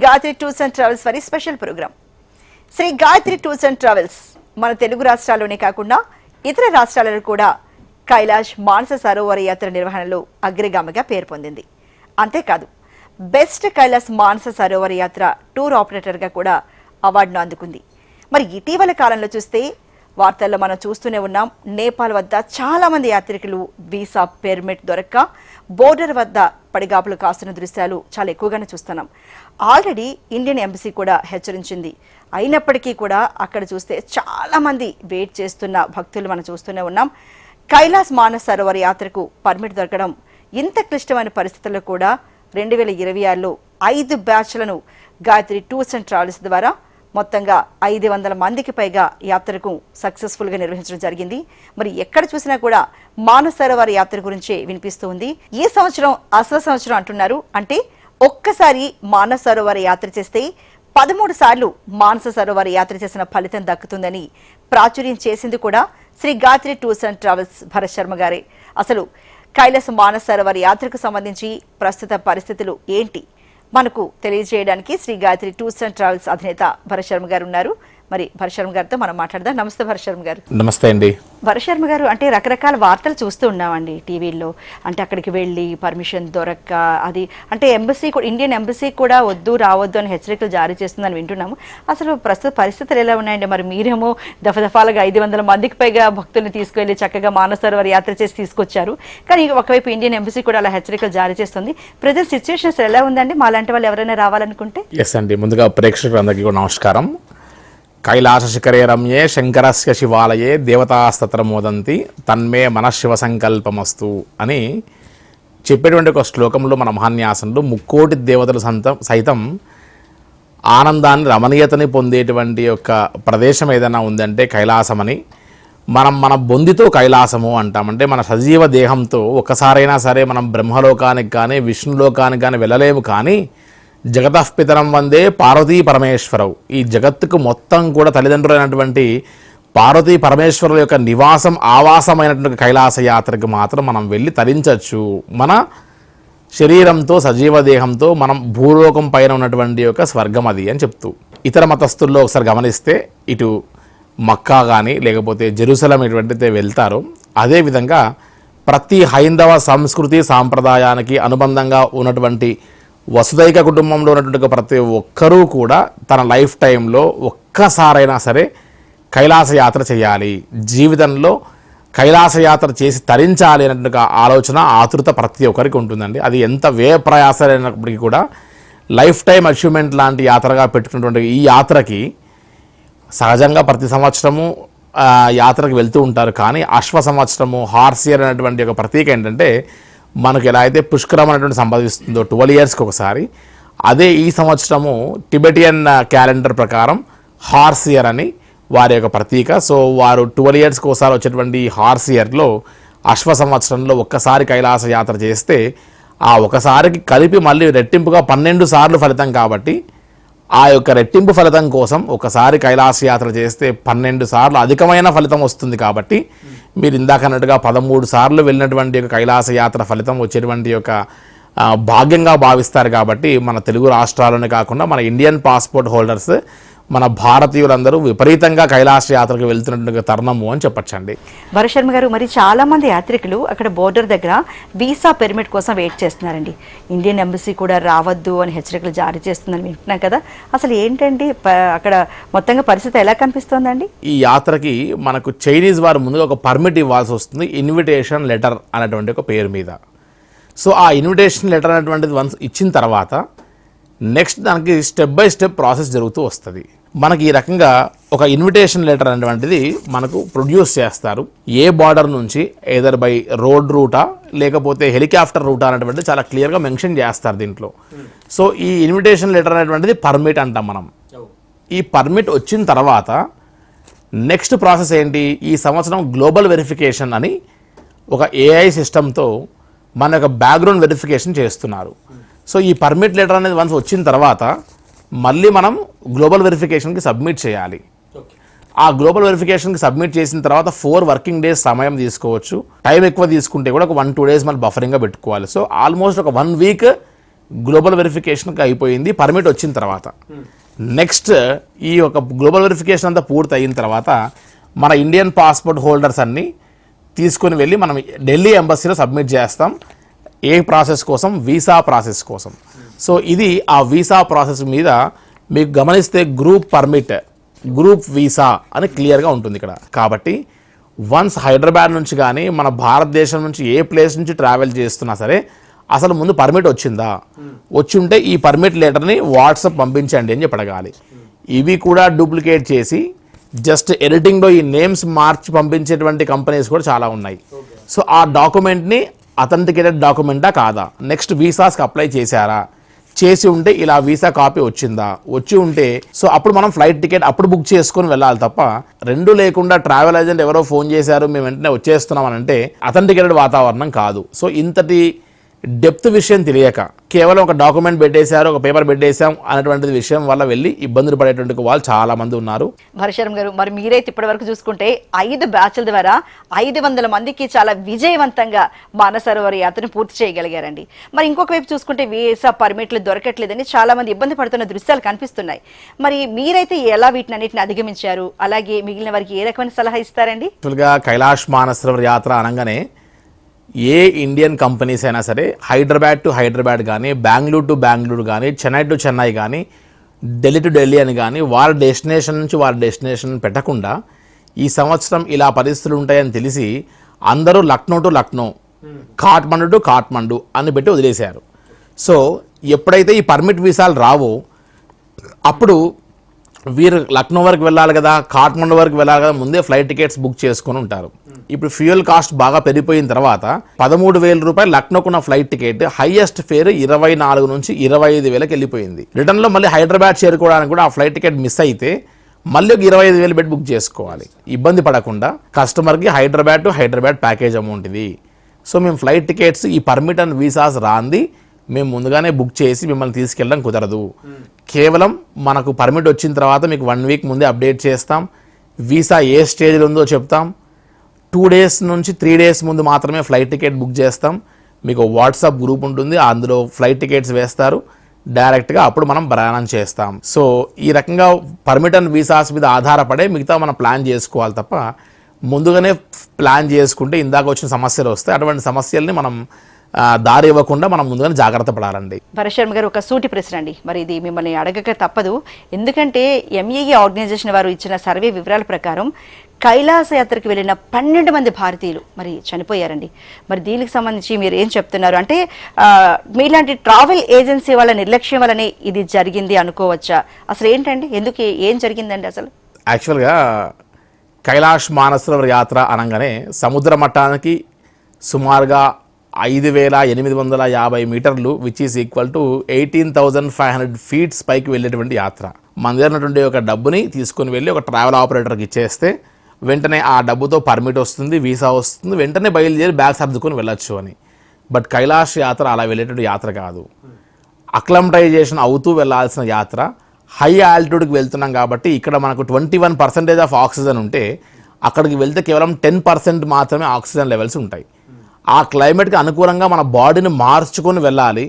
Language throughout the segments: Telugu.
గాయత్రి టూర్స్ అండ్ ట్రావెల్స్ వారి special programme. Shri Gayatri tours and travels మన తెలుగు రాష్ట్రాల్లోనే కాకుండా ఇతర రాష్ట్రాలలో కూడా కైలాష్ మానస సరోవర యాత్ర నిర్వహణలో అగ్రగామిగా పేరు పొందింది. అంతేకాదు బెస్ట్ కైలాష్ మానస సరోవర యాత్ర టూర్ ఆపరేటర్గా కూడా అవార్డును అందుకుంది. మరి ఇటీవల కాలంలో చూస్తే వార్తల్లో మనం చూస్తూనే ఉన్నాం, నేపాల్ వద్ద చాలా మంది యాత్రికులు వీసా పెర్మిట్ దొరక్క బోర్డర్ వద్ద పడిగాపులు కాస్తున్న దృశ్యాలు చాలా ఎక్కువగానే చూస్తున్నాం. ఆల్రెడీ ఇండియన్ ఎంబసీ కూడా హెచ్చరించింది. అయినప్పటికీ కూడా అక్కడ చూస్తే చాలా మంది వెయిట్ చేస్తున్న భక్తులు మనం చూస్తూనే ఉన్నాం. కైలాష్ మానస సరోవర యాత్రకు పర్మిట్ దొరకడం ఇంత క్లిష్టమైన పరిస్థితుల్లో కూడా 2026లో 5 బ్యాచ్లను గాయత్రి టూర్స్ అండ్ ట్రావెల్స్ ద్వారా మొత్తంగా 500 మందికి పైగా యాత్రకు సక్సెస్ఫుల్గా నిర్వహించడం జరిగింది. మరి ఎక్కడ చూసినా కూడా మానస సరోవర యాత్ర గురించే వినిపిస్తూ ఉంది. ఈ సంవత్సరం అసలు సంవత్సరం అంటున్నారు. అంటే ఒక్కసారి మానస సరోవర యాత్ర చేస్తే 13 సార్లు మానస సరోవర యాత్ర చేసిన ఫలితం దక్కుతుందని ప్రాచుర్యం చేసింది కూడా Shri Gayatri tours and travels Bharat Sharma గారే. అసలు కైలాష్ మానస సరోవర యాత్రకు సంబంధించి ప్రస్తుత పరిస్థితులు ఏంటి మనకు తెలియజేయడానికి Shri Gayatri tours and travels అధినేత భరత్ శర్మ గారు ఉన్నారు. మరి భరత్ శర్మ గారితో మనం మాట్లాడదాం. నమస్తే భరత్ శర్మ గారు. నమస్తే అండి. భరత్ శర్మ గారు, అంటే రకరకాల వార్తలు చూస్తూ ఉన్నామండి టీవీల్లో. అంటే అక్కడికి వెళ్ళి పర్మిషన్ దొరక్క అది అంటే ఎంబసీ కూడా ఇండియన్ ఎంబసీ కూడా వద్దు రావద్దు అని హెచ్చరికలు జారీ చేస్తుందని వింటున్నాము. అసలు ప్రస్తుత పరిస్థితులు ఎలా ఉన్నాయండి? మరి మీరేమో దఫదఫాలుగా 500 మందికి పైగా భక్తుల్ని తీసుకువెళ్ళి చక్కగా మానస సరోవర యాత్ర చేసి తీసుకొచ్చారు. కానీ ఒకవైపు ఇండియన్ ఎంబసీ కూడా అలా హెచ్చరికలు జారీ చేస్తుంది. ప్రజెంట్ సిచ్యువేషన్స్ ఎలా ఉందండి? మాలాంటి వాళ్ళు ఎవరైనా రావాలనుకుంటే? ఎస్ అండి, ముందుగా ప్రేక్షకులందరికీ కూడా నమస్కారం. కైలాస శిఖరే రమ్యే శంకరస్య శివాలయే దేవతాస్తత్ర మోదంతి తన్మే మనశివ సంకల్పమస్తు అని చెప్పేటువంటి ఒక శ్లోకంలో మన మహాన్యాసంలో 3,000,000 దేవతలు సైతం ఆనందాన్ని రమణీయతని పొందేటువంటి యొక్క ప్రదేశం ఏదైనా ఉందంటే కైలాసమని. మన బొందితో కైలాసము అంటామంటే మన సజీవ దేహంతో ఒక్కసారైనా సరే మనం బ్రహ్మలోకానికి కానీ విష్ణులోకానికి కానీ వెళ్ళలేము. కానీ జగతఃపితరం వందే పార్వతీ పరమేశ్వరవు, ఈ జగత్తుకు మొత్తం కూడా తల్లిదండ్రులైనటువంటి పార్వతీ పరమేశ్వరుల యొక్క నివాసం ఆవాసమైనటువంటి కైలాస యాత్రకు మాత్రం మనం వెళ్ళి తరించవచ్చు. మన శరీరంతో సజీవ దేహంతో మనం భూలోకం పైన ఉన్నటువంటి యొక్క స్వర్గం అది అని చెప్తూ, ఇతర మతస్థుల్లో ఒకసారి గమనిస్తే ఇటు మక్కా కానీ లేకపోతే జెరూసలం ఇటువంటిదే వెళ్తారో, అదేవిధంగా ప్రతి హైందవ సంస్కృతి సాంప్రదాయానికి అనుబంధంగా ఉన్నటువంటి వసుదైక కుటుంబంలో ఉన్నటువంటి ప్రతి ఒక్కరూ కూడా తన లైఫ్ టైంలో ఒక్కసారైనా సరే కైలాస యాత్ర చేయాలి, జీవితంలో కైలాస యాత్ర చేసి తరించాలి అన్నట్టుగా ఆలోచన ఆతృత ప్రతి ఒక్కరికి ఉంటుందండి. అది ఎంత వ్యయ ప్రయాసమైనప్పటికీ కూడా లైఫ్ టైం అచీవ్మెంట్ లాంటి యాత్రగా పెట్టుకున్నటువంటి ఈ యాత్రకి సహజంగా ప్రతి సంవత్సరము యాత్రకు వెళ్తూ ఉంటారు. కానీ అశ్వ సంవత్సరము హార్స్ ఇయర్ అనేటువంటి ఒక ప్రతీక ఏంటంటే మనకు ఎలా అయితే పుష్కరం అనేటువంటి సంపాదిస్తుందో 12 ఇయర్స్కి ఒకసారి, అదే ఈ సంవత్సరము టిబెటియన్ క్యాలెండర్ ప్రకారం హార్స్ ఇయర్ అని వారి యొక్క ప్రతీక. సో వారు 12 ఇయర్స్కి ఒకసారి వచ్చేటువంటి హార్స్ ఇయర్లో అశ్వ సంవత్సరంలో ఒక్కసారి కైలాస యాత్ర చేస్తే ఆ ఒకసారికి కలిపి మళ్ళీ రెట్టింపుగా 12 సార్లు ఫలితం. కాబట్టి ఆ యొక్క రెట్టింపు ఫలితం కోసం ఒకసారి కైలాస యాత్ర చేస్తే 12 సార్లు అధికమైన ఫలితం వస్తుంది. కాబట్టి మీరు ఇందాక అన్నట్టుగా 13 సార్లు వెళ్ళినటువంటి యొక్క కైలాస యాత్ర ఫలితం వచ్చేటువంటి యొక్క భాగ్యంగా భావిస్తారు. కాబట్టి మన తెలుగు రాష్ట్రాల్లోనే కాకుండా మన ఇండియన్ పాస్పోర్ట్ హోల్డర్స్, మన భారతీయులందరూ విపరీతంగా కైలాస యాత్రకు వెళ్తున్నటువంటి తరుణము అని చెప్పచ్చండి. భరత్ శర్మ గారు, మరి చాలా మంది యాత్రికులు అక్కడ బోర్డర్ దగ్గర వీసా పెర్మిట్ కోసం వెయిట్ చేస్తున్నారండి. ఇండియన్ ఎంబసీ కూడా రావద్దు అని హెచ్చరికలు జారీ చేస్తుందని వింటున్నాం కదా, అసలు ఏంటండి అక్కడ మొత్తంగా పరిస్థితి ఎలా కనిపిస్తోందండి? ఈ యాత్రకి మనకు చైనీస్ వారు ముందుగా ఒక పర్మిట్ ఇవ్వాల్సి వస్తుంది, ఇన్విటేషన్ లెటర్ అనేటువంటి ఒక పేరు మీద. సో ఆ ఇన్విటేషన్ లెటర్ అనేటువంటిది వన్స్ ఇచ్చిన తర్వాత నెక్స్ట్ దానికి స్టెప్ బై స్టెప్ ప్రాసెస్ జరుగుతూ వస్తుంది. మనకి ఈ రకంగా ఒక ఇన్విటేషన్ లెటర్ అనేటువంటిది మనకు ప్రొడ్యూస్ చేస్తారు. ఏ బార్డర్ నుంచి ఏదర్ బై రోడ్ రూటా లేకపోతే హెలికాప్టర్ రూటా అనేటువంటిది చాలా క్లియర్గా మెన్షన్ చేస్తారు దీంట్లో. సో ఈ ఇన్విటేషన్ లెటర్ అనేటువంటిది పర్మిట్ అంటాం మనం. ఈ పర్మిట్ వచ్చిన తర్వాత నెక్స్ట్ ప్రాసెస్ ఏంటి? ఈ సంవత్సరం గ్లోబల్ వెరిఫికేషన్ అని ఒక ఏఐ సిస్టంతో మన యొక్క బ్యాక్గ్రౌండ్ వెరిఫికేషన్ చేస్తున్నారు. సో ఈ పర్మిట్ లెటర్ అనేది వన్స్ వచ్చిన తర్వాత మళ్ళీ మనం గ్లోబల్ వెరిఫికేషన్కి సబ్మిట్ చేయాలి. ఆ గ్లోబల్ వెరిఫికేషన్కి సబ్మిట్ చేసిన తర్వాత 4 వర్కింగ్ డేస్ సమయం తీసుకోవచ్చు. టైం ఎక్కువ తీసుకుంటే కూడా ఒక 1-2 డేస్ మళ్ళీ బఫరింగ్గా పెట్టుకోవాలి. సో ఆల్మోస్ట్ ఒక 1 వీక్ గ్లోబల్ వెరిఫికేషన్కి అయిపోయింది పర్మిట్ వచ్చిన తర్వాత. నెక్స్ట్ ఈ ఒక గ్లోబల్ వెరిఫికేషన్ అంతా పూర్తి అయిన తర్వాత మన ఇండియన్ పాస్పోర్ట్ హోల్డర్స్ అన్నీ తీసుకొని వెళ్ళి మనం ఢిల్లీ ఎంబసీలో సబ్మిట్ చేస్తాం. ఏ ప్రాసెస్ కోసం? వీసా ప్రాసెస్ కోసం. సో ఇది ఆ వీసా ప్రాసెస్ మీద మీకు గమనిస్తే గ్రూప్ పర్మిట్, గ్రూప్ వీసా అని క్లియర్గా ఉంటుంది ఇక్కడ. కాబట్టి వన్స్ హైదరాబాద్ నుంచి కానీ మన భారతదేశం నుంచి ఏ ప్లేస్ నుంచి ట్రావెల్ చేస్తున్నా సరే అసలు ముందు పర్మిట్ వచ్చిందా, వచ్చి ఉంటే ఈ పర్మిట్ లెటర్ని వాట్సాప్ పంపించండి అని చెప్పి అడగాలి. ఇవి కూడా డూప్లికేట్ చేసి జస్ట్ ఎడిటింగ్లో ఈ నేమ్స్ మార్చి పంపించేటువంటి కంపెనీస్ కూడా చాలా ఉన్నాయి. సో ఆ డాక్యుమెంట్ని అథెంటికేటెడ్ డాక్యుమెంటా కాదా, నెక్స్ట్ వీసాస్కి అప్లై చేశారా, చేసి ఉంటే ఇలా వీసా కాపీ వచ్చిందా, వచ్చి ఉంటే సో అప్పుడు మనం ఫ్లైట్ టికెట్ అప్పుడు బుక్ చేసుకొని వెళ్ళాలి తప్ప రెండు లేకుండా ట్రావెల్ ఏజెంట్ ఎవరో ఫోన్ చేశారు మేము వెంటనే వచ్చేస్తున్నాం అని అంటే అథెంటికేటెడ్ వాతావరణం కాదు. సో ఇంతటి డెప్త్ విషయం తెలియక కేవలం ఒక డాక్యుమెంట్ పెట్టేశారు, ఒక పేపర్ పెట్టేశాం అనేటువంటి విషయం వల్ల వెళ్ళి ఇబ్బందులు పడేటువంటి వాళ్ళు చాలా మంది ఉన్నారు. భరశరం గారు, మరి మీరైతే ఇప్పటి వరకు చూసుకుంటే 5 బ్యాచ్ల ద్వారా 500 మందికి చాలా విజయవంతంగా మానసరోవర్ యాత్రను పూర్తి చేయగలిగారండి. మరి ఇంకొక వైపు చూసుకుంటే వీసా పర్మిట్లు దొరకట్లేదని చాలా మంది ఇబ్బంది పడుతున్న దృశ్యాలు కనిపిస్తున్నాయి. మరి మీరైతే ఎలా వీటిని అన్నిటిని అధిగమించారు, అలాగే మిగిలిన వారికి ఏ రకమైన సలహా ఇస్తారండి? యాక్చువల్గా కైలాష్ మానసరోవర్ యాత్ర అనగానే ఏ ఇండియన్ కంపెనీస్ అయినా సరే హైదరాబాద్ టు హైదరాబాద్ కానీ, బెంగళూరు టు బెంగళూరు కానీ, చెన్నై టు చెన్నై కానీ, ఢిల్లీ టు ఢిల్లీ అని కానీ వారి డెస్టినేషన్ నుంచి వారి డెస్టినేషన్ పెట్టకుండా ఈ సంవత్సరం ఇలా పరిస్థితులు ఉంటాయని తెలిసి అందరూ లక్నో టు లక్నో, కాఠ్మండు టు కాఠ్మండు అని పెట్టి వదిలేశారు. సో ఎప్పుడైతే ఈ పర్మిట్ వీసాలు రావో అప్పుడు వీరు లక్నో వరకు వెళ్ళాలి కదా, కాఠ్మండు వరకు వెళ్ళాలి కదా, ముందే ఫ్లైట్ టికెట్స్ బుక్ చేసుకొని ఉంటారు. ఇప్పుడు ఫ్యూయల్ కాస్ట్ బాగా పెరిగిపోయిన తర్వాత 13,000 రూపాయలు లక్నోకున్న ఫ్లైట్ టికెట్ హైయెస్ట్ ఫేర్ 24 నుంచి 25,000కి వెళ్ళిపోయింది. రిటర్న్లో మళ్ళీ హైదరాబాద్ చేరుకోవడానికి కూడా ఆ ఫ్లైట్ టికెట్ మిస్ అయితే మళ్ళీ ఒక 25,000 పెట్టి బుక్ చేసుకోవాలి. ఇబ్బంది పడకుండా కస్టమర్కి Hyderabad to Hyderabad package amount ఇది. సో మేము ఫ్లైట్ టికెట్స్ ఈ పర్మిట్ అండ్ వీసాస్ రాంది మేము ముందుగానే బుక్ చేసి మిమ్మల్ని తీసుకెళ్ళడం కుదరదు. కేవలం మనకు పర్మిట్ వచ్చిన తర్వాత మీకు 1 వీక్ ముందే అప్డేట్ చేస్తాం, వీసా ఏ స్టేజ్లో ఉందో చెప్తాం, 2 డేస్ నుంచి 3 డేస్ ముందు మాత్రమే ఫ్లైట్ టికెట్ బుక్ చేస్తాం. మీకు వాట్సాప్ గ్రూప్ ఉంటుంది, అందులో ఫ్లైట్ టికెట్స్ వేస్తారు, డైరెక్ట్గా అప్పుడు మనం ప్రయాణం చేస్తాం. సో ఈ రకంగా పర్మిట్ అండ్ వీసాస్ మీద ఆధారపడే మిగతా మనం ప్లాన్ చేసుకోవాలి తప్ప ముందుగానే ప్లాన్ చేసుకుంటే ఇందాక వచ్చిన సమస్యలు వస్తాయి. అటువంటి సమస్యల్ని మనం దారి ఇవ్వకుండా మనం ముందుగానే జాగ్రత్త పడాలండి. భరశర్మ గారు, ఒక సూటి ప్రశ్న అండి, మరి ఇది మిమ్మల్ని అడగక తప్పదు. ఎందుకంటే ఎంఈఏ ఆర్గనైజేషన్ వారు ఇచ్చిన సర్వే వివరాల ప్రకారం కైలాస యాత్రకు వెళ్ళిన 12 మంది భారతీయులు మరి చనిపోయారండి. మరి దీనికి సంబంధించి మీరు ఏం చెప్తున్నారు? అంటే మీలాంటి ట్రావెల్ ఏజెన్సీ వాళ్ళ నిర్లక్ష్యం వల్లనే ఇది జరిగింది అనుకోవచ్చా? అసలు ఏంటండి, ఎందుకు ఏం జరిగిందండి అసలు? యాక్చువల్గా కైలాష్ మానసరోవర్ యాత్ర అనగానే సముద్ర మట్టానికి సుమారుగా 5,850 మీటర్లు which is equal to 18,500 feets పైకి వెళ్ళేటువంటి యాత్ర. మన దగ్గర ఉన్నటువంటి ఒక డబ్బుని తీసుకుని వెళ్ళి ఒక ట్రావెల్ ఆపరేటర్కి ఇచ్చేస్తే వెంటనే ఆ డబ్బుతో పర్మిట్ వస్తుంది, వీసా వస్తుంది, వెంటనే బయలుదేరి బ్యాగ్ సర్దుకొని వెళ్ళొచ్చు అని. బట్ కైలాష్ యాత్ర అలా వెళ్ళేటువంటి యాత్ర కాదు. అక్లమటైజేషన్ అవుతూ వెళ్ళాల్సిన యాత్ర. హై ఆల్టిట్యూడ్కి వెళ్తున్నాం కాబట్టి ఇక్కడ మనకు 21% ఆఫ్ ఆక్సిజన్ ఉంటే అక్కడికి వెళ్తే కేవలం 10% మాత్రమే ఆక్సిజన్ లెవెల్స్ ఉంటాయి. ఆ క్లైమేట్కి అనుకూలంగా మన బాడీని మార్చుకొని వెళ్ళాలి.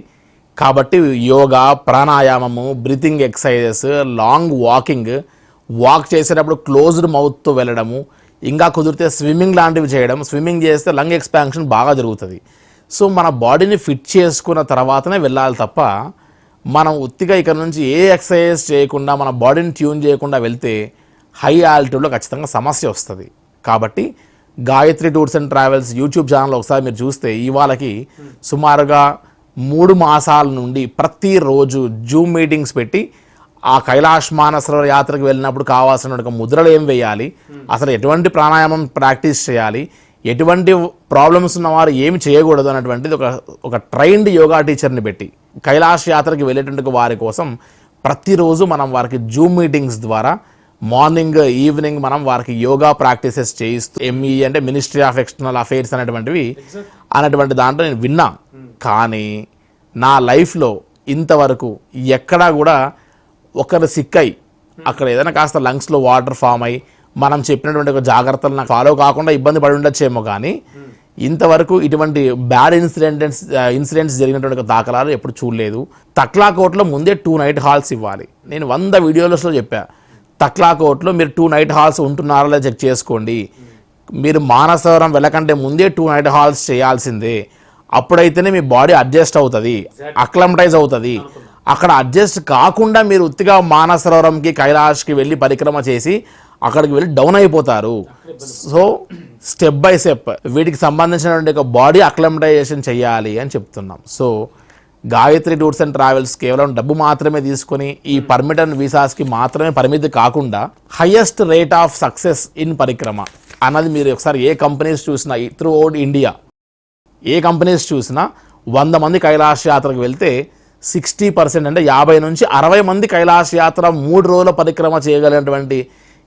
కాబట్టి యోగా, ప్రాణాయామము, బ్రీతింగ్ ఎక్సర్సైజెస్, లాంగ్ వాక్ చేసేటప్పుడు క్లోజ్డ్ మౌత్తో వెళ్ళడము, ఇంకా కుదిరితే స్విమ్మింగ్ లాంటివి చేయడం. స్విమ్మింగ్ చేస్తే లంగ్ ఎక్స్పాన్షన్ బాగా జరుగుతుంది. సో మన బాడీని ఫిట్ చేసుకున్న తర్వాతనే వెళ్ళాలి తప్ప మనం ఉత్తిగా ఇక్కడ నుంచి ఏ ఎక్సర్సైజ్ చేయకుండా మన బాడీని ట్యూన్ చేయకుండా వెళ్తే హై ఆల్టిట్యూడ్లో ఖచ్చితంగా సమస్య వస్తుంది. కాబట్టి Gayatri tours and travels YouTube channel ఒకసారి మీరు చూస్తే ఇవాళకి సుమారుగా 3 మాసాల నుండి ప్రతిరోజు జూమ్ మీటింగ్స్ పెట్టి ఆ కైలాష్ మానసరోవర్ యాత్రకు వెళ్ళినప్పుడు కావాల్సిన ముద్రలు ఏం వేయాలి, అసలు ఎటువంటి ప్రాణాయామం ప్రాక్టీస్ చేయాలి, ఎటువంటి ప్రాబ్లమ్స్ ఉన్నవారు ఏమి చేయకూడదు అన్నటువంటిది ఒక ట్రైన్డ్ యోగా టీచర్ని పెట్టి కైలాష్ యాత్రకి వెళ్ళేటువంటి వారి కోసం ప్రతిరోజు మనం వారికి జూమ్ మీటింగ్స్ ద్వారా మార్నింగ్ ఈవినింగ్ మనం వారికి యోగా ప్రాక్టీసెస్ చేయిస్తూ ఎంఈ అంటే మినిస్ట్రీ ఆఫ్ ఎక్స్టర్నల్ అఫైర్స్ అనేటువంటి దాంట్లో నేను విన్నా. కానీ నా లైఫ్లో ఇంతవరకు ఎక్కడా కూడా ఒకరు సిక్కై అక్కడ ఏదైనా కాస్త లంగ్స్లో వాటర్ ఫామ్ అయ్యి మనం చెప్పినటువంటి ఒక జాగ్రత్తలు నాకు ఫాలో కాకుండా ఇబ్బంది పడి ఉండొచ్చేమో, కానీ ఇంతవరకు ఇటువంటి బ్యాడ్ ఇన్సిడెంట్స్ జరిగినటువంటి దాఖలాలు ఎప్పుడు చూడలేదు. తక్లాకోట్లో ముందే 2 నైట్ హాల్స్ ఇవ్వాలి. నేను 100 వీడియోస్లో చెప్పా, తక్లాకోట్లో మీరు 2 నైట్ హాల్స్ ఉంటున్నారా లేదా చెక్ చేసుకోండి. మీరు మానసవరం వెళ్ళకంటే ముందే 2 నైట్ హాల్స్ చేయాల్సిందే. అప్పుడైతేనే మీ బాడీ అడ్జస్ట్ అవుతుంది, అక్లమటైజ్ అవుతుంది. అక్కడ అడ్జస్ట్ కాకుండా మీరు ఉత్తిగా మానసరోవరంకి కైలాష్కి వెళ్ళి పరిక్రమ చేసి అక్కడికి వెళ్ళి డౌన్ అయిపోతారు. సో స్టెప్ బై స్టెప్ వీటికి సంబంధించినటువంటి ఒక బాడీ అక్లమటైజేషన్ చేయాలి అని చెప్తున్నాం. So Gayatri tours and travels కేవలం డబ్బు మాత్రమే తీసుకొని ఈ పర్మిట్ అండ్ వీసాస్కి మాత్రమే పరిమితి కాకుండా highest rate of success in పరిక్రమ అన్నది మీరు ఒకసారి ఏ కంపెనీస్ చూసినా త్రూ అవుట్ ఇండియా ఏ కంపెనీస్ చూసినా 100 మంది కైలాష్ యాత్రకు వెళ్తే 60% అంటే 50 నుంచి 60 మంది కైలాష్ యాత్ర 3 రోజుల పరిక్రమ చేయగలిగినటువంటి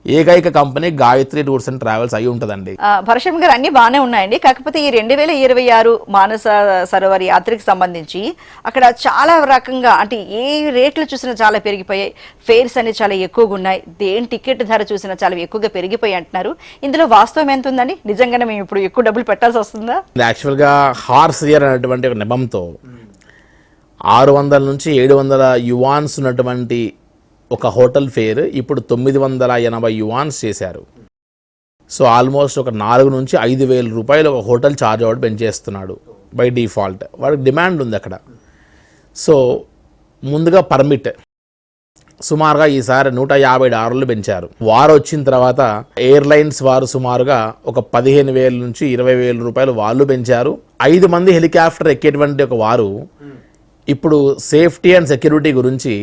ఏకైక company Gayatri tours and travels అయి ఉంటుందండి. భరశం గారు అన్ని బాగానే ఉన్నాయండి. కాకపోతే ఈ 2026 మానస సరోవర్ యాత్రకి సంబంధించి అక్కడ చాలా రకంగా అంటే ఏ రేట్లు చూసినా చాలా పెరిగిపోయాయి, ఫేర్స్ అనేవి చాలా ఎక్కువగా ఉన్నాయి, దేని టికెట్ ధర చూసినా చాలా ఎక్కువగా పెరిగిపోయి అంటున్నారు. ఇందులో వాస్తవం ఎంత ఉందండి? నిజంగానే మేము ఇప్పుడు ఎక్కువ డబ్బులు పెట్టాల్సి వస్తుందా? యాక్చువల్గా హార్స్ ఇయర్ అనేటువంటి ఒక నెపంతో 600 నుంచి 700 యువాన్స్ ఉన్నటువంటి ఒక హోటల్ ఫేర్ ఇప్పుడు 980 యువాన్స్ చేశారు. సో ఆల్మోస్ట్ ఒక 4 నుంచి 5,000 రూపాయలు ఒక హోటల్ ఛార్జ్ అవుట్ పెంచేస్తున్నాడు బై డిఫాల్ట్. వాడికి డిమాండ్ ఉంది అక్కడ. సో ముందుగా పర్మిట్ సుమారుగా ఈసారి 150 డాలర్లు పెంచారు. వారు వచ్చిన తర్వాత ఎయిర్లైన్స్ వారు సుమారుగా ఒక 15,000 నుంచి 20,000 రూపాయలు వాళ్ళు పెంచారు. 5 మంది హెలికాప్టర్ ఎక్కేటువంటి ఒక వారు ఇప్పుడు సేఫ్టీ అండ్ సెక్యూరిటీ గురించి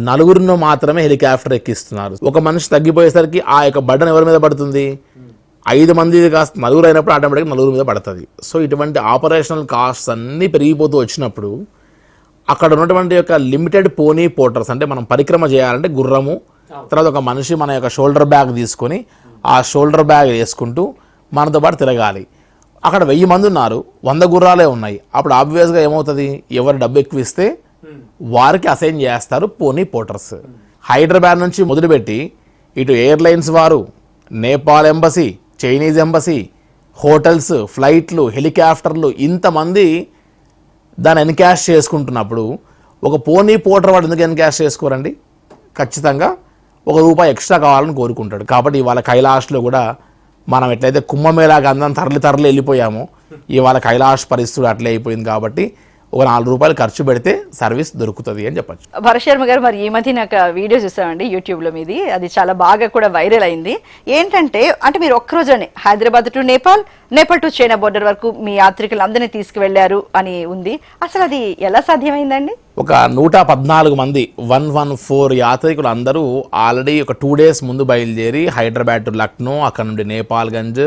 4 మాత్రమే హెలికాప్టర్ ఎక్కిస్తున్నారు. ఒక మనిషి తగ్గిపోయేసరికి ఆ యొక్క బటన్ ఎవరి మీద పడుతుంది? 5 మంది కాస్త 4 అయినప్పుడు ఆటోమేటిక్గా 4 మీద పడుతుంది. సో ఇటువంటి ఆపరేషనల్ కాస్ట్స్ అన్నీ పెరిగిపోతూ వచ్చినప్పుడు అక్కడ ఉన్నటువంటి యొక్క లిమిటెడ్ పోనీ పోర్టర్స్ అంటే మనం పరిక్రమ చేయాలంటే గుర్రము తర్వాత ఒక మనిషి మన యొక్క షోల్డర్ బ్యాగ్ తీసుకొని ఆ షోల్డర్ బ్యాగ్ వేసుకుంటూ మనతో పాటు తిరగాలి. అక్కడ 1000 మంది ఉన్నారు, 100 గుర్రాలే ఉన్నాయి. అప్పుడు ఆబ్వియస్గా ఏమవుతుంది? ఎవరు డబ్బు ఎక్కువ ఇస్తే వారికి అసైన్ చేస్తారు పోనీ పోర్టర్స్. హైదరాబాద్ నుంచి మొదలుపెట్టి ఇటు ఎయిర్లైన్స్ వారు, Nepal embassy, Chinese embassy, hotels, ఫ్లైట్లు, హెలికాప్టర్లు ఇంతమంది దాన్ని ఎన్కాష్ చేసుకుంటున్నప్పుడు ఒక పోనీ పోర్టర్ వాడు ఎందుకు ఎన్కాష్ చేసుకోరండి? ఖచ్చితంగా ₹1 ఎక్స్ట్రా కావాలని కోరుకుంటాడు. కాబట్టి ఇవాళ కైలాష్లో కూడా మనం ఎట్లయితే కుంభమేళాగా అందరం తరలి వెళ్ళిపోయామో ఇవాళ కైలాష్ పరిస్థితులు అట్లే అయిపోయింది. కాబట్టి ఒక ₹4 ఖర్చు పెడితే సర్వీస్ దొరుకుతుంది అని చెప్పచ్చు. భరశర్మ గారు, మరి ఈ మధ్య నాకు వీడియో చూసామండి యూట్యూబ్లో మీది, అది చాలా బాగా కూడా వైరల్ అయింది. ఏంటంటే అంటే మీరు ఒక్కరోజునే Hyderabad to Nepal, Nepal to China border వరకు మీ యాత్రికులు అందరినీ తీసుకువెళ్లారు అని ఉంది. అసలు అది ఎలా సాధ్యమైందండి? ఒక 114 మంది 114 యాత్రికులు అందరూ ఆల్రెడీ ఒక 2 days ముందు బయలుదేరి హైదరాబాద్ టు లక్నో, అక్కడ నుండి నేపాల్గంజ్,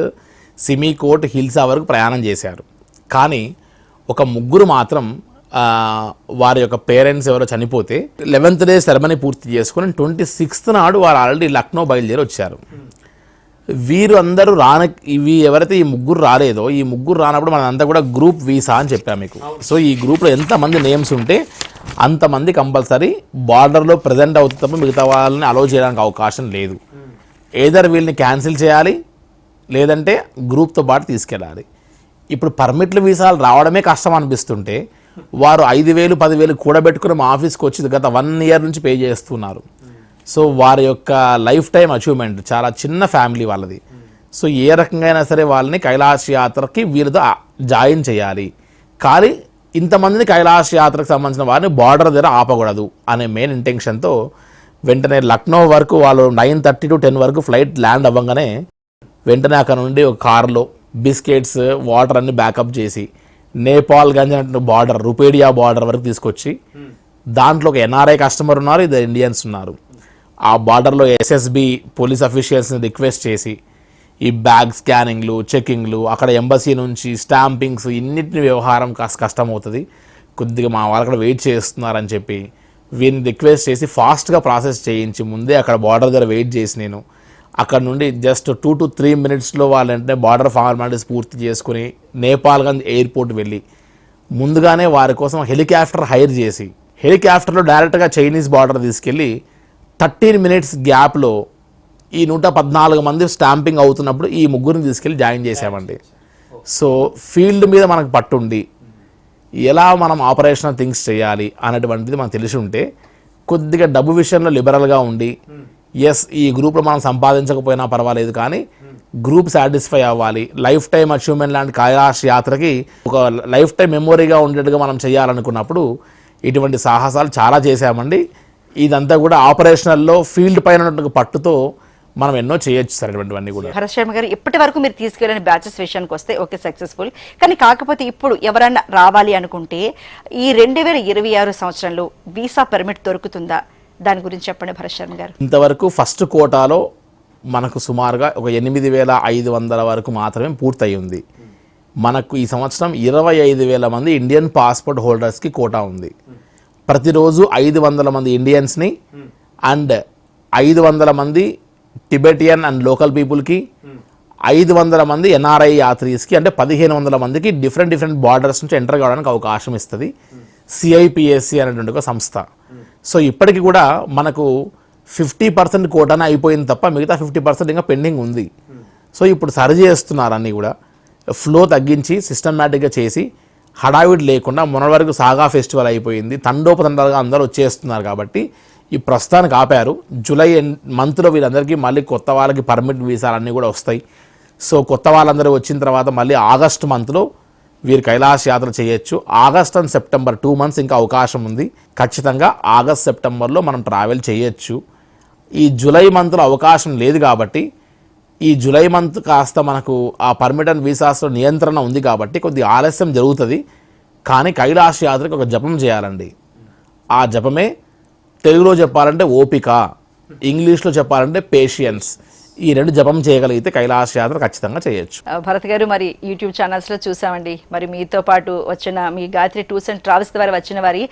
సిమికోట్, హిల్సా వరకు ప్రయాణం చేశారు. కానీ ఒక 3 మాత్రం వారి యొక్క పేరెంట్స్ ఎవరో చనిపోతే 11th day సెరమనీ పూర్తి చేసుకుని 26th నాడు వారు ఆల్రెడీ లక్నో బయలుదేరి వచ్చారు. వీరు అందరూ ఇవి ఎవరైతే ఈ 3 రాలేదో ఈ 3 రానప్పుడు మనంతా కూడా గ్రూప్ వీసా అని చెప్పాము మీకు. సో ఈ గ్రూప్లో ఎంతమంది నేమ్స్ ఉంటే అంతమంది కంపల్సరీ బార్డర్లో ప్రజెంట్ అవుతుంది తప్ప మిగతా వాళ్ళని అలౌ చేయడానికి అవకాశం లేదు. ఏదర్ వీళ్ళని క్యాన్సిల్ చేయాలి లేదంటే గ్రూప్తో పాటు తీసుకెళ్ళాలి. ఇప్పుడు పర్మిట్లు వీసాలు రావడమే కష్టం అనిపిస్తుంటే వారు 5,000 10,000 కూడబెట్టుకుని మా ఆఫీస్కి వచ్చి గత 1 year నుంచి పే చేస్తున్నారు. సో వారి యొక్క లైఫ్ టైం అచీవ్మెంట్ చాలా చిన్న ఫ్యామిలీ వాళ్ళది. సో ఏ రకంగా అయినా సరే వాళ్ళని కైలాష్ యాత్రకి వీరితో జాయిన్ చేయాలి. కానీ ఇంతమందిని కైలాష్ యాత్రకు సంబంధించిన వారిని బార్డర్ దగ్గర ఆపకూడదు అనే మెయిన్ ఇంటెన్షన్తో వెంటనే లక్నో వరకు వాళ్ళు 9:30 to 10 వరకు ఫ్లైట్ ల్యాండ్ అవ్వగానే వెంటనే అక్కడ నుండి ఒక కార్లో బిస్కెట్స్, వాటర్ అన్ని బ్యాకప్ చేసి నేపాల్గంజ్ అంటే బార్డర్, రుపేడియా బార్డర్ వరకు తీసుకొచ్చి దాంట్లో ఒక NRI కస్టమర్ ఉన్నారు, 2 ఇండియన్స్ ఉన్నారు. ఆ బార్డర్లో SSB పోలీస్ అఫీషియల్స్ని రిక్వెస్ట్ చేసి ఈ బ్యాగ్ స్కానింగ్లు, చెకింగ్లు, అక్కడ ఎంబసీ నుంచి స్టాంపింగ్స్ ఇన్నిటిని వ్యవహారం కాస్త కష్టమవుతుంది, కొద్దిగా మా వాళ్ళు అక్కడ వెయిట్ చేస్తున్నారని చెప్పి వీరిని రిక్వెస్ట్ చేసి ఫాస్ట్గా ప్రాసెస్ చేయించి ముందే అక్కడ బార్డర్ దగ్గర వెయిట్ చేసి నేను అక్కడ నుండి జస్ట్ 2 to 3 minutesలో వాళ్ళంటే బార్డర్ ఫార్మాలిటీస్ పూర్తి చేసుకుని నేపాల్గంజ్ ఎయిర్పోర్ట్ వెళ్ళి ముందుగానే వారి కోసం హెలికాప్టర్ హైర్ చేసి హెలికాప్టర్లో డైరెక్ట్గా చైనీస్ బార్డర్ తీసుకెళ్ళి 13 minutes గ్యాప్లో ఈ 114 మంది స్టాంపింగ్ అవుతున్నప్పుడు ఈ 3 తీసుకెళ్ళి జాయిన్ చేసామండి. సో ఫీల్డ్ మీద మనకు పట్టుండి ఎలా మనం ఆపరేషనల్ థింగ్స్ చేయాలి అనేటువంటిది మనకు తెలిసి ఉంటే కొద్దిగా డబ్బు విషయంలో లిబరల్గా ఉండి ఎస్ ఈ గ్రూప్లో మనం సంపాదించకపోయినా పర్వాలేదు కానీ గ్రూప్ సాటిస్ఫై అవ్వాలి, లైఫ్ టైం అచీవ్మెంట్ లాంటి కైలాష్ యాత్రకి ఒక లైఫ్ టైం మెమొరీగా ఉండేట్టుగా మనం చేయాలనుకున్నప్పుడు ఇటువంటి సాహసాలు చాలా చేశామండి. ఇదంతా కూడా ఆపరేషనల్లో ఫీల్డ్ పైన ఉన్నటువంటి పట్టుతో మనం ఎన్నో చేయొచ్చు సార్ ఇటువంటివన్నీ కూడా. భరత్ శర్మ గారు, ఇప్పటి వరకు మీరు తీసుకెళ్ళిన బ్యాచెస్ విషయానికి వస్తే ఓకే సక్సెస్ఫుల్, కానీ కాకపోతే ఇప్పుడు ఎవరైనా రావాలి అనుకుంటే ఈ 2026 సంవత్సరంలో వీసా పర్మిట్ దొరుకుతుందా, దాని గురించి చెప్పండి భరత్ శర్మ గారు. ఇంతవరకు ఫస్ట్ కోటాలో మనకు సుమారుగా ఒక 8,500 వరకు మాత్రమే పూర్తయి ఉంది. మనకు ఈ సంవత్సరం 25,000 మంది ఇండియన్ పాస్పోర్ట్ హోల్డర్స్కి కోటా ఉంది. ప్రతిరోజు 500 మంది ఇండియన్స్ని అండ్ 500 మంది టిబెటియన్ అండ్ లోకల్ పీపుల్కి, 500 మంది ఎన్ఆర్ఐ యాత్రీస్కి, అంటే 1,500 మందికి డిఫరెంట్ బార్డర్స్ నుంచి ఎంటర్ కావడానికి అవకాశం ఇస్తుంది సిఐపిఎస్సి అనేటువంటి ఒక సంస్థ. సో ఇప్పటికి కూడా మనకు 50% కోటానే అయిపోయింది తప్ప మిగతా 50% ఇంకా పెండింగ్ ఉంది. సో ఇప్పుడు సరి చేస్తున్నారు అన్నీ కూడా, ఫ్లో తగ్గించి సిస్టమేటిక్గా చేసి హడావిడి లేకుండా. మొన్నటి వరకు సాగా ఫెస్టివల్ అయిపోయింది, తండోపతండాలుగా అందరూ వచ్చేస్తున్నారు కాబట్టి ఈ ప్రస్తుతానికి ఆపారు. జూలై మంత్లో వీళ్ళందరికీ మళ్ళీ కొత్త వాళ్ళకి పర్మిట్ వీసాలు అన్నీ కూడా వస్తాయి. సో కొత్త వాళ్ళందరూ వచ్చిన తర్వాత మళ్ళీ ఆగస్టు మంత్లో వీరు కైలాష్ యాత్ర చేయొచ్చు. ఆగస్ట్ అండ్ సెప్టెంబర్ 2 months ఇంకా అవకాశం ఉంది. ఖచ్చితంగా ఆగస్ట్ సెప్టెంబర్లో మనం ట్రావెల్ చేయొచ్చు. ఈ జూలై మంత్లో అవకాశం లేదు కాబట్టి ఈ జూలై మంత్ కాస్త మనకు ఆ పర్మిట్ అండ్ వీసాస్లో నియంత్రణ ఉంది కాబట్టి కొద్దిగా ఆలస్యం జరుగుతుంది. కానీ కైలాష్ యాత్రకు ఒక జపం చేయాలండి. ఆ జపమే తెలుగులో చెప్పాలంటే ఓపిక, ఇంగ్లీష్లో చెప్పాలంటే పేషియన్స్. ఈ 2 జపం చేయగలిగితే కైలాష్ యాత్ర ఖచ్చితంగా చేయొచ్చు. భరత్ గారు, మరి యూట్యూబ్ ఛానల్స్లో చూసామండి, మరి మీతో పాటు వచ్చిన మీ గాయత్రి టూర్స్ అండ్ ట్రావెల్స్ ద్వారా వచ్చిన వారి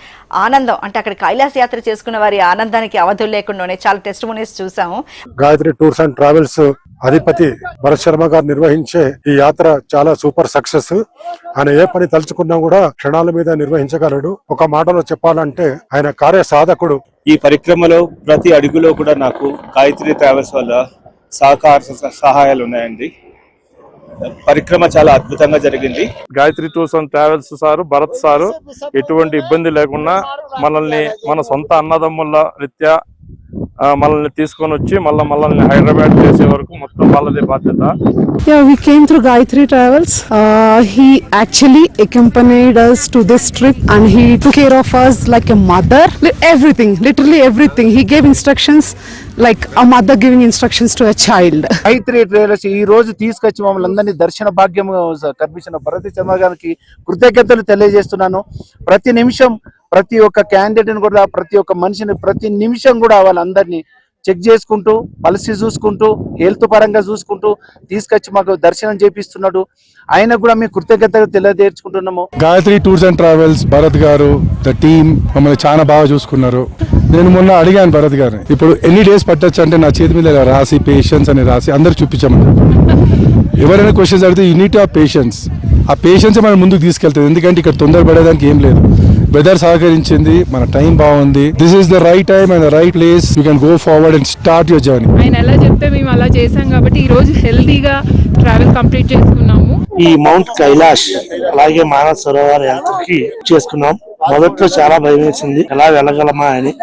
ఆనందం, అంటే అక్కడ కైలాస యాత్ర చేసుకున్న వారి ఆనందానికి అవధులు లేకుండానే చాలా టెస్టిమోనీస్ చూసాము. గాయత్రి టూర్స్ అండ్ ట్రావెల్స్ అధిపతి భరత్ శర్మ గారు నిర్వహించే ఈ యాత్ర చాలా సూపర్ సక్సెస్. ఆయన ఏ పని తలుచుకున్నా కూడా క్షణాల మీద నిర్వహించగలడు. ఒక మాటలో చెప్పాలంటే ఆయన కార్య సాధకుడు. ఈ పరిక్రమలో ప్రతి అడుగులో కూడా నాకు గాయత్రి ట్రావెల్స్ వల్ల సహాయాలు ఉన్నాయండి. పరిక్రమ చాలా అద్భుతంగా జరిగింది. Gayatri tours and travels sir, Bharat sir ఎటువంటి ఇబ్బంది లేకుండా మనల్ని మన సొంత అన్నదమ్ముల రీత్యా మనల్ని తీసుకొని వచ్చి మనల్ని హైదరాబాద్ చేసే వరకు మొత్తం వాళ్ళదే బాధ్యత. Yeah, we came through Gayatri Travels. He actually accompanied us to this trip and he took care of us like a mother. Everything, literally everything. He gave instructions like a mother giving instructions to a child. Gayatri travels ఈ రోజు తీసుకొచ్చి మమ్మల్ని అందరినీ దర్శన భాగ్యం కల్పించిన భరత్ శర్మ గారికి కృతజ్ఞతలు తెలియజేస్తున్నాను. ప్రతి నిమిషం ప్రతి ఒక్క క్యాండిడేట్ కూడా, ప్రతి ఒక్క మనిషిని ప్రతి నిమిషం కూడా వాళ్ళందరినీ చెక్ చేసుకుంటూ, పలిసి చూసుకుంటూ, హెల్త్ పరంగా చూసుకుంటూ తీసుకొచ్చి మాకు దర్శనం చేపిస్తున్నాడు. ఆయన కూడా మేము కృతజ్ఞతగా తెలియజేసుకుంటున్నాము. Gayatri tours and travels Bharat గారు, ద టీమ్ మమ్మల్ని చాలా బాగా చూసుకున్నారు. నేను మొన్న అడిగాను భరత్ గారిని, ఇప్పుడు ఎన్ని డేస్ పట్టొచ్చు అంటే నా చేతి మీద రాసి పేషెన్స్ అని రాసి అందరు చూపించామని. ఎవరైనా క్వశ్చన్స్ అడిగితే యూనిట్ ఆఫ్ పేషెన్స్, ఆ పేషెన్స్ మనం ముందుకు తీసుకెళ్తుంది. ఎందుకంటే ఇక్కడ తొందరపడేదానికి ఏం లేదు. వెదర్ సహకరించింది, మన టైం బాగుంది. This is the right time and the right place. You can go forward and start your journey. ఆయన ఎలా చెప్తే మేము అలా చేసాం కాబట్టి ఈ రోజు హెల్దీగా ట్రావెల్ కంప్లీట్ చేసుకున్నాము. ఈ మౌంట్ కైలాష్ అలాగే మానస్ సరోవర్ యాత్రకి చేసుకున్నాం. మొదట్లో చాలా భయం వేసింది, ఎలా వెళ్ళగలమా అని.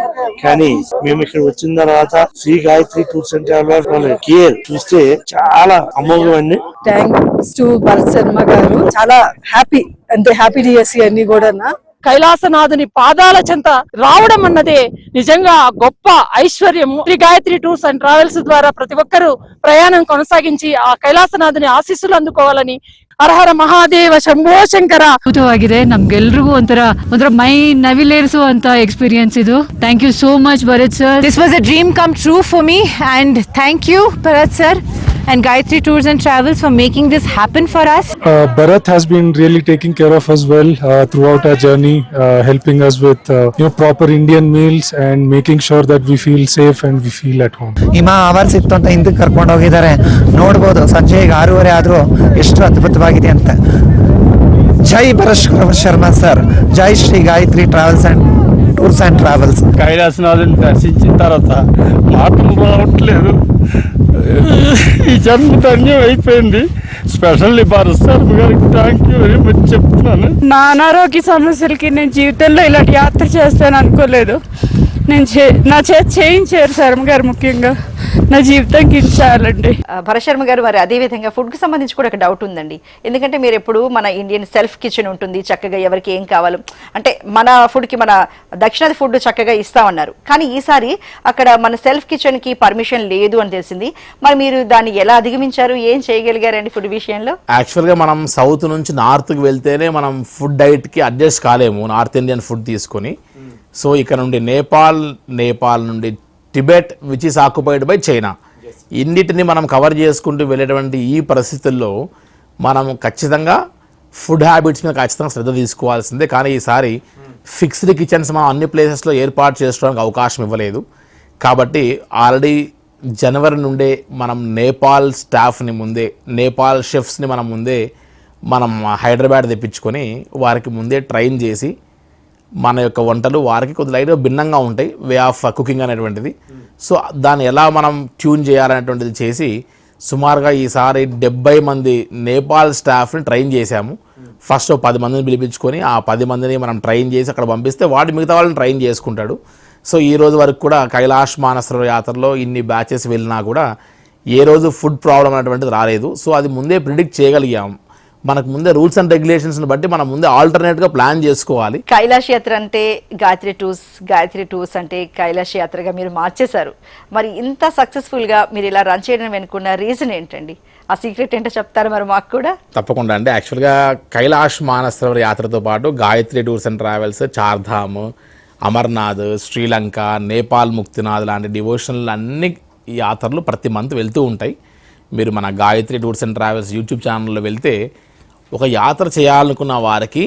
కానీ మేము ఇక్కడ వచ్చిన తర్వాత Shri Gayatri tours and travels care చూస్తే చాలా అమోఘమైంది. Thanks to Bharat Sharma గారు, చాలా హ్యాపీ అంటే హ్యాపీ డిఎస్సి అన్ని కూడా. కైలాసనాథుని పాదాల చెంత రావడం అన్నదే నిజంగా గొప్ప ఐశ్వర్యము. Shri Gayatri tours and travels ద్వారా ప్రతి ఒక్కరూ ప్రయాణం కొనసాగించి ఆ కైలాసనాథుని ಆಶೀಸ್సులు అందుకోవాలని. ಹರಹರ ಮಹಾದೇವ ಶಂಭೋ ಶಂಕರ. ಅದ್ಭುತವಾಗಿದೆ, ನಮ್ಗೆಲ್ರಿಗೂ ಒಂಥರ ಮೈ ನವಿಲೇರಿಸೋ ಅಂತ ಎಕ್ಸ್ಪೀರಿಯನ್ಸ್ ಇದು. Thank you so much Bharat sir. This was a dream come true for me and thank you Bharat sir and Gayatri Tours and Travels for making this happen for us. Bharat has been really taking care of us well throughout our journey, helping us with proper Indian meals and making sure that we feel safe and we feel at home. ಹಿಮ ಅವರ್ಸ್ ಇತ್ತು ಅಂತ ಹಿಂದಕ್ಕೆ ಕರ್ಕೊಂಡು ಹೋಗಿದ್ದಾರೆ. ನೋಡ್ಬೋದು ಸಂಜೆ 6:30 ಆದ್ರೂ ಎಷ್ಟು ಅದ್ಭುತವಾಗಿದೆ ಅಂತ. ಜೈ Bharat Sharma sir, Jai Shri Gayatri travels and tours and travels. కైలాసనాథుని దర్శించిన తర్వాత మాటలు రావట్లేదు. ఈ జన్మ ధన్యం అయిపోయింది. స్పెషల్లీ భారత్ శర్మ గారికి థ్యాంక్ యూ వెరీ మచ్ చెప్తున్నాను. నా అనారోగ్య సమస్యలకి నేను జీవితంలో ఇలాంటి యాత్ర చేస్తాను అనుకోలేదు. నా చేతి చేయించారు శర్మ గారు, ముఖ్యంగా నా జీవితం గిచ్చాలండి. భరత్ శర్మ గారు, మరి అదే విధంగా ఫుడ్ కి సంబంధించి కూడా ఒక డౌట్ ఉందండి. ఎందుకంటే మీరు ఎప్పుడు మన ఇండియన్ సెల్ఫ్ కిచెన్ ఉంటుంది, చక్కగా ఎవరికి ఏం కావాలో అంటే మన ఫుడ్ కి మన దక్షిణాది ఫుడ్ చక్కగా ఇస్తామన్నారు. కానీ ఈసారి అక్కడ మన సెల్ఫ్ కిచెన్ కి పర్మిషన్ లేదు అని తెలిసింది. మరి మీరు దాన్ని ఎలా అధిగమించారు, ఏం చేయగలిగారండి ఫుడ్ విషయంలో? యాక్చువల్గా మనం సౌత్ నుంచి నార్త్కి వెళ్తేనే మనం ఫుడ్ డైట్కి అడ్జస్ట్ కాలేము, నార్త్ ఇండియన్ ఫుడ్ తీసుకొని. సో ఇక్కడ నుండి నేపాల్ నుండి Tibet which is occupied by China, ఇన్నిటిని మనం కవర్ చేసుకుంటూ వెళ్ళేటువంటి ఈ పరిస్థితుల్లో మనం ఖచ్చితంగా ఫుడ్ హ్యాబిట్స్ మీద ఖచ్చితంగా శ్రద్ధ తీసుకోవాల్సిందే. కానీ ఈసారి ఫిక్స్డ్ కిచెన్స్ మనం అన్ని ప్లేసెస్లో ఏర్పాటు చేసుకోవడానికి అవకాశం ఇవ్వలేదు. కాబట్టి ఆల్రెడీ జనవరి నుండే మనం నేపాల్ స్టాఫ్ని ముందే, నేపాల్ షెఫ్స్ని మనం హైదరాబాద్ తెప్పించుకొని వారికి ముందే ట్రైన్ చేసి మన యొక్క వంటలు వారికి కొద్దిగా లైట్గా భిన్నంగా ఉంటాయి, వే ఆఫ్ కుకింగ్ అనేటువంటిది. సో దాన్ని ఎలా మనం ట్యూన్ చేయాలనేటువంటిది చేసి సుమారుగా ఈసారి 70 మంది నేపాల్ స్టాఫ్ని ట్రైన్ చేశాము. ఫస్ట్ 10 మందిని పిలిపించుకొని ఆ 10 మందిని మనం ట్రైన్ చేసి అక్కడ పంపిస్తే వాడు మిగతా వాళ్ళని ట్రైన్ చేసుకుంటాడు. సో ఈ రోజు వరకు కూడా కైలాష్ మానసరోవర్ యాత్రలో ఇన్ని బ్యాచెస్ వెళ్ళినా కూడా ఏ రోజు ఫుడ్ ప్రాబ్లం అనేటువంటిది రాలేదు. సో అది ముందే ప్రిడిక్ట్ చేయగలిగాం. మనకు ముందే రూల్స్ అండ్ రెగ్యులేషన్స్ని బట్టి మనం ముందే ఆల్టర్నేట్గా ప్లాన్ చేసుకోవాలి. కైలాష్ యాత్ర అంటే గాయత్రి టూర్స్ అంటే కైలాష్ యాత్రగా మీరు మార్చేశారు. మరి ఇంత సక్సెస్ఫుల్గా మీరు ఇలా రన్ చేయడం వెనుకున్న రీజన్ ఏంటండి? ఆ సీక్రెట్ ఏంటో చెప్తారు మరి మాకు కూడా? తప్పకుండా అండి. యాక్చువల్గా కైలాష్ మానసరోవర్ యాత్రతో పాటు Gayatri tours and travels Chardham, Amarnath, Sri Lanka, Nepal Muktinath లాంటి డివోషనల్ అన్ని యాత్రలు ప్రతి మంత్ వెళ్తూ ఉంటాయి. మీరు మన Gayatri tours and travels YouTube ఛానల్లో వెళ్తే ఒక యాత్ర చేయాలనుకున్న వారికి,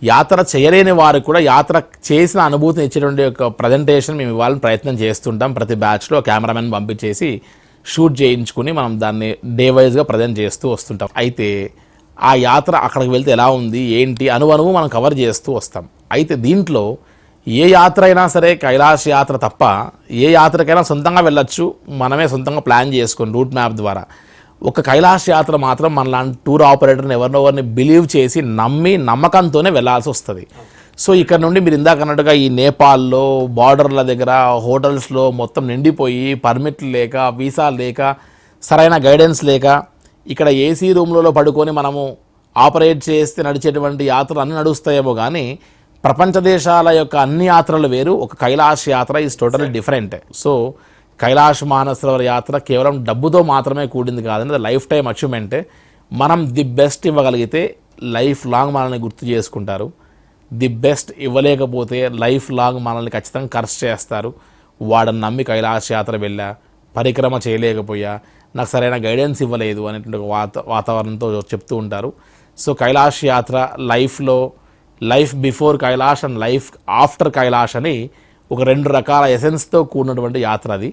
యాత్ర చేయలేని వారికి కూడా యాత్ర చేసిన అనుభూతిని ఇచ్చేటువంటి ఒక ప్రజెంటేషన్ మేము ఇవ్వాలని ప్రయత్నం చేస్తుంటాం. ప్రతి బ్యాచ్లో కెమెరామెన్ పంపించేసి షూట్ చేయించుకుని మనం దాన్ని డే వైజ్గా ప్రజెంట్ చేస్తూ వస్తుంటాం. అయితే ఆ యాత్ర అక్కడికి వెళ్తే ఎలా ఉంది ఏంటి అనువనువు మనం కవర్ చేస్తూ వస్తాం. అయితే దీంట్లో ఏ యాత్ర అయినా సరే కైలాష్ యాత్ర తప్ప ఏ యాత్రకైనా సొంతంగా వెళ్ళొచ్చు, మనమే సొంతంగా ప్లాన్ చేసుకొని రూట్ మ్యాప్ ద్వారా. ఒక కైలాష్ యాత్ర మాత్రం మనలాంటి టూర్ ఆపరేటర్ని ఎవరినెవరిని బిలీవ్ చేసి నమ్మకంతోనే వెళ్ళాల్సి వస్తుంది. సో ఇక్కడ నుండి మీరు ఇందాక అన్నట్టుగా ఈ నేపాల్లో బార్డర్ల దగ్గర హోటల్స్లో మొత్తం నిండిపోయి పర్మిట్లు లేక, వీసాలు లేక, సరైన గైడెన్స్ లేక, ఇక్కడ ఏసీ రూమ్లలో పడుకొని మనము ఆపరేట్ చేస్తే నడిచేటువంటి యాత్రలు అన్నీ నడుస్తాయేమో కానీ ప్రపంచ దేశాల యొక్క అన్ని యాత్రలు వేరు. ఒక కైలాష్ యాత్ర is totally different. So Kailash Mansarovar యాత్ర కేవలం డబ్బుతో మాత్రమే కూడింది కాదండి, అది లైఫ్ టైం అచీవ్మెంటే. మనం ది బెస్ట్ ఇవ్వగలిగితే లైఫ్ లాంగ్ మనల్ని గుర్తు చేసుకుంటారు. ది బెస్ట్ ఇవ్వలేకపోతే లైఫ్ లాంగ్ మనల్ని ఖచ్చితంగా కర్స్ చేస్తారు. వాడని నమ్మి కైలాష్ యాత్ర వెళ్ళా, పరిక్రమ చేయలేకపోయా, నాకు సరైన గైడెన్స్ ఇవ్వలేదు అనేటువంటి వాతావరణంతో చెప్తూ ఉంటారు. సో కైలాష్ యాత్ర life before Kailash and life after Kailash అని ఒక 2 రకాల ఎసెన్స్తో కూడినటువంటి యాత్ర అది.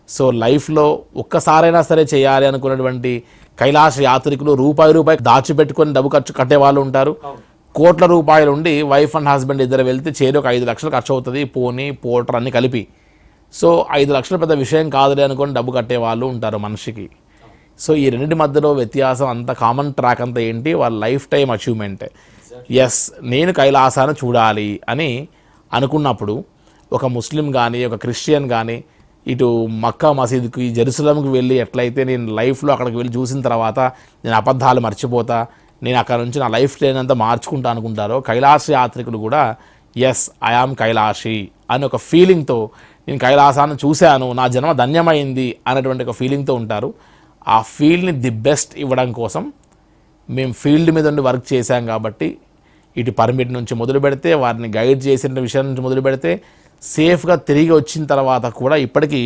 సో లైఫ్లో ఒక్కసారైనా సరే చేయాలి అనుకున్నటువంటి కైలాష్ యాత్రికులు రూపాయి దాచిపెట్టుకొని డబ్బు ఖర్చు కట్టే వాళ్ళు ఉంటారు. కోట్ల రూపాయలు ఉండి వైఫ్ అండ్ హస్బెండ్ ఇద్దరు వెళ్తే చేరి ఒక 5 లక్షలు ఖర్చు అవుతుంది, పోనీ పోటర్ అన్ని కలిపి. సో 5 లక్షలు పెద్ద విషయం కాదులే అనుకొని డబ్బు కట్టే వాళ్ళు ఉంటారు మనిషికి. సో ఈ రెండింటి మధ్యలో వ్యత్యాసం అంత కామన్ ట్రాక్ అంతా ఏంటి, వాళ్ళ లైఫ్ టైం అచీవ్మెంట్. ఎస్, నేను కైలాసాన్ని చూడాలి అని అనుకున్నప్పుడు ఒక ముస్లిం కానీ ఒక క్రిస్టియన్ కానీ ఇటు మక్కా మసీదుకి జెరూసలంకి వెళ్ళి ఎట్లయితే నేను లైఫ్లో అక్కడికి వెళ్ళి చూసిన తర్వాత నేను అబద్ధాలు మర్చిపోతా, నేను అక్కడ నుంచి నా లైఫ్ స్టైల్ అంతా మార్చుకుంటా అనుకుంటారో కైలాస యాత్రికులు కూడా ఎస్ ఐ ఆమ్ కైలాషి అని ఒక ఫీలింగ్తో నేను కైలాసాన్ని చూశాను, నా జన్మ ధన్యమైంది అనేటువంటి ఒక ఫీలింగ్తో ఉంటారు. ఆ ఫీల్ని ది బెస్ట్ ఇవ్వడం కోసం మేము ఫీల్డ్ మీద ఉండి వర్క్ చేశాం. కాబట్టి ఇటు పర్మిట్ నుంచి మొదలు పెడితే, వారిని గైడ్ చేసిన విషయం నుంచి మొదలు పెడితే, సేఫ్గా తిరిగి వచ్చిన తర్వాత కూడా ఇప్పటికీ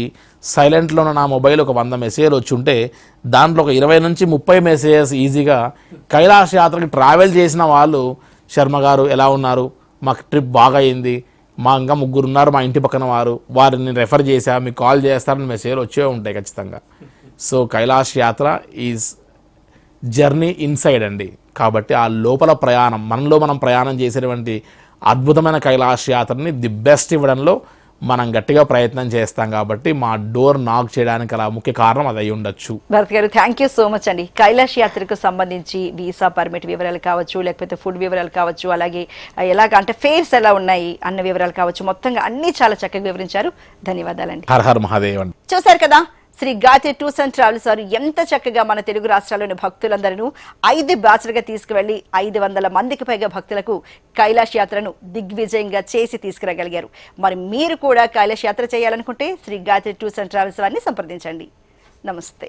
సైలెంట్లో ఉన్న నా మొబైల్ ఒక 100 మెసేజ్లు వచ్చి ఉంటే దాంట్లో ఒక 20 నుంచి 30 మెసేజెస్ ఈజీగా కైలాష్ యాత్రకి ట్రావెల్ చేసిన వాళ్ళు, శర్మ గారు ఎలా ఉన్నారు, మాకు ట్రిప్ బాగా అయింది, మా ఇంకా 3 ఉన్నారు మా ఇంటి పక్కన వారిని రెఫర్ చేశా, మీకు కాల్ చేస్తారని మెసేజ్లు వచ్చే ఉంటాయి ఖచ్చితంగా. సో కైలాష్ యాత్ర ఈజ్ జర్నీ ఇన్సైడ్ అండి. కాబట్టి ఆ లోపల ప్రయాణం, మనలో మనం ప్రయాణం చేసేటువంటి అద్భుతమైన కైలాష్ యాత్రని ది బెస్ట్ ఇవ్వడంలో మనం గట్టిగా ప్రయత్నం చేస్తాం కాబట్టి మా డోర్ నాక్ చేయడానికి అలా ముఖ్య కారణం అది అయి ఉండొచ్చు. భరత్ గారు థ్యాంక్ యూ సో మచ్ అండి. కైలాష్ యాత్రకు సంబంధించి వీసా పర్మిట్ వివరాలు కావచ్చు, లేకపోతే ఫుడ్ వివరాలు కావచ్చు, అలాగే ఎలాగ అంటే ఫేర్స్ ఎలా ఉన్నాయి అన్న వివరాలు కావచ్చు, మొత్తంగా అన్ని చాలా చక్కగా వివరించారు. ధన్యవాదాలండి. హర్ హర్ మహాదేవ్. చూశారు కదా Shri Gayatri tours and travels వారు ఎంత చక్కగా మన తెలుగు రాష్ట్రాల్లోని భక్తులందరూ 5 బ్యాచ్లుగా తీసుకువెళ్లి 500 మందికి పైగా భక్తులకు కైలాష్ యాత్రను దిగ్విజయంగా చేసి తీసుకురాగలిగారు. మరి మీరు కూడా కైలాష్ యాత్ర చేయాలనుకుంటే Shri Gayatri tours and travels వారిని సంప్రదించండి. నమస్తే.